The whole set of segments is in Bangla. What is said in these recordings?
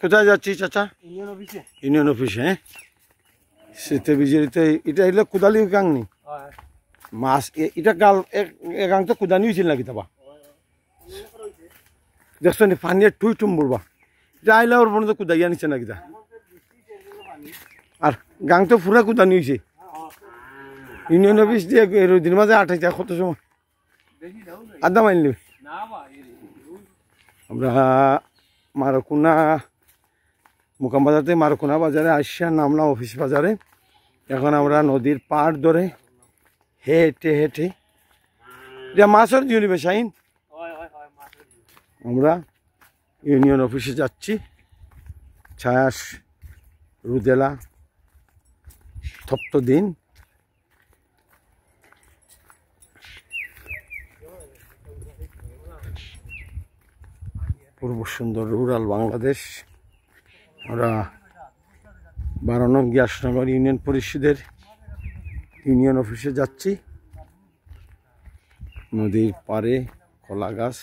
কোথায় যাচ্ছিস চাচা? ইউনিয়ন অফিসে। হ্যাঁ, শীতে বিজেরিতে এটা এগুলো কুদালি গাংনি মাছ এটা গাল এগাং তো কুদানি হয়েছিল নাকি তাবা দেখছো নি পানি টুই টুম্বুরবা এটা আইলা ওর পর্যন্ত কুদাইয়া নিচ্ছে নাকি তা আর গাং তো পুরা কুদানি হয়েছে ইউনিয়ন অফিস দিয়ে দিন মাঝে 28 কত সময় আধা মাইল নেবে আমরা মারকুনা মুকাম বাজারতে মারকুনা বাজারে আসিয়া নামলাম অফিস বাজারে। এখন আমরা নদীর পাড় ধরে হেঁটে হেঁটে এটা মাছের জিনিস শাহিন আমরা ইউনিয়ন অফিসে যাচ্ছি। ছায়াস রুদেলা তপ্ত দিন পূর্ব সুন্দর রুরাল বাংলাদেশ। আমরা 12 নং গ্যাসনগর ইউনিয়ন পরিষদের ইউনিয়ন অফিসে যাচ্ছি। নদীর পাড়ে কলা গাছ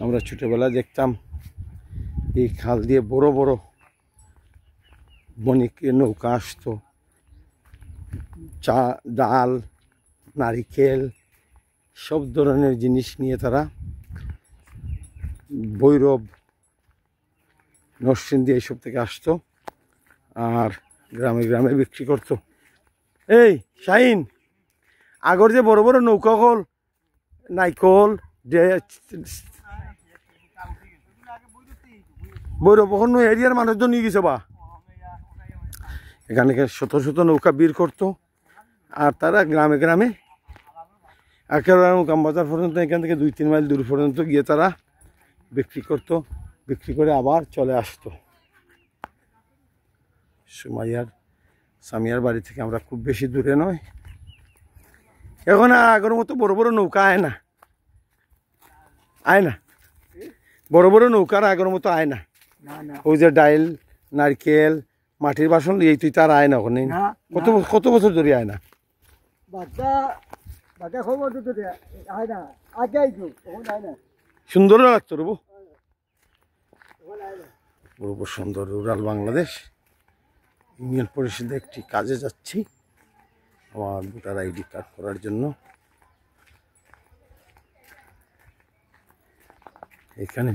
আমরা ছোটবেলায় দেখতাম এই খাল দিয়ে বড় বড় বণিক নৌকা আসতো, চা ডাল নারিকেল সব ধরনের জিনিস নিয়ে তারা ভৈরব নরসিংদী এইসব থেকে আসতো আর গ্রামে গ্রামে বিক্রি করতো। এই শাহিন আগর যে বড় বড় নৌকা হল নাইকল ভৈরব ওখান এরিয়ার মানুষজন নিয়ে গেছে বা এখানে শত শত নৌকা বীর করতো আর তারা গ্রামে গ্রামে একেবারে মুকাম বাজার পর্যন্ত এখান থেকে 2-3 মাইল দূর পর্যন্ত গিয়ে তারা বিক্রি করতো, বিক্রি করে আবার চলে আসতো। সুমাইয়ার সামিয়ার বাড়ি থেকে আমরা খুব বেশি দূরে নয়। এখন আর আগের মতো বড় বড় নৌকা আয় না বড় বড় নৌকার আগের মতো আয় না। ওই যে ডাইল নারকেল মাটির বাসন এই তুই তার আয় না ওখানে কত বছর ধরে আয় না। সুন্দর লাগতো রবো পূর্ব সুন্দর রুরাল বাংলাদেশ ইউনিয়ন পরিষদে একটি কাজে যাচ্ছি আমার ভোটার আইডি কার্ড করার জন্য। এখানে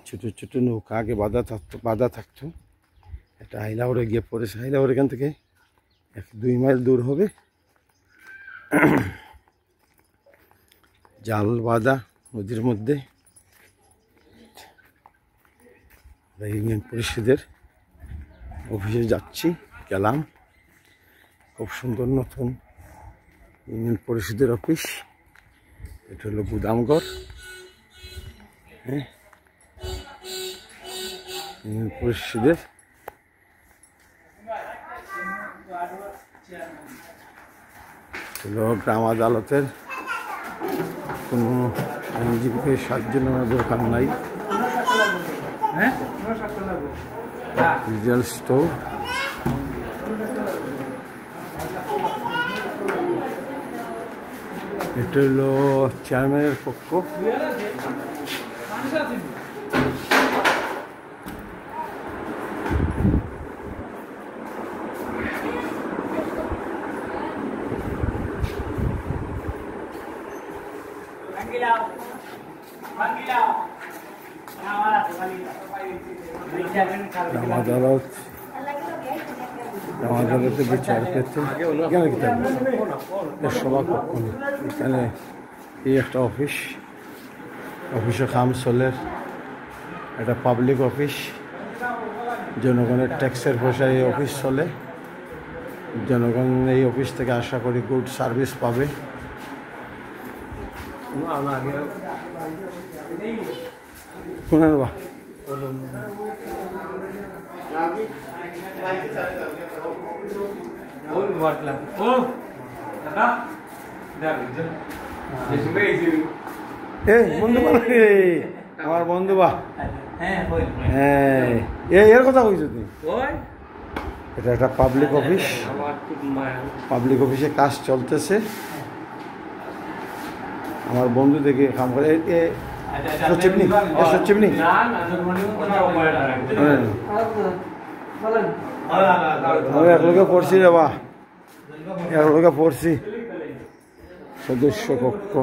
ছোট ছোট নৌকা আগে বাঁধা থাকতো এটা হাইলাউড়ে গিয়ে পড়েছে। হাইলাউড় এখান থেকে 1-2 মাইল দূর হবে। জাল বাঁধা নদীর মধ্যে ইউনিয়ন পরিষদের অফিসে যাচ্ছি গেলাম। খুব সুন্দর নতুন ইউনিয়ন পরিষদের অফিস। এটা হলো গুদামঘর। হ্যাঁ, ইউনিয়ন পরিষদের হলো গ্রাম আদালতের কোনো আইনজীবীকে সাহায্য নেওয়ার দরকার নাই। রিজাল স্টোর এটা হলো চেয়ারম্যানের পক্ষ। আদালতে বিচার পেতে সভাকক্ষ এখানে এই একটা অফিসে কাম চলের একটা পাবলিক অফিস। জনগণের ট্যাক্সের পয়সায় এই অফিস চলে। জনগণ এই অফিস থেকে আশা করি গুড সার্ভিস পাবে। কোনের বা বন্ধু আমার বন্ধু বা হ্যাঁ এর কথা কইছো তুমি। এটা একটা পাবলিক অফিস। পাবলিক অফিসে কাজ চলতেছে। আমার বন্ধু দেখে কাম করে সচিবনি সচিবনি আমি একলগে পড়ছি রে বা একলগে পড়ছি সদস্য কক্ষ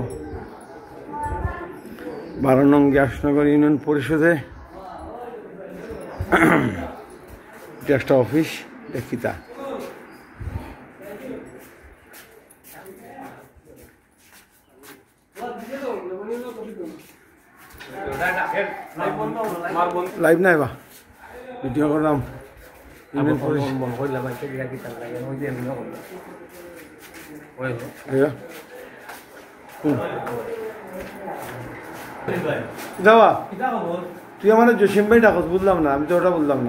12 নং গ্যাসনগর ইউনিয়ন পরিষদে এটা একটা অফিস দেখিতা লাইভ নাই বা ভিডিও করলাম ইউনিয়ন পরিষদ যাওয়া তুই আমার জসিম ভাই ডাকস বুঝলাম না আমি তো ওটা বললাম না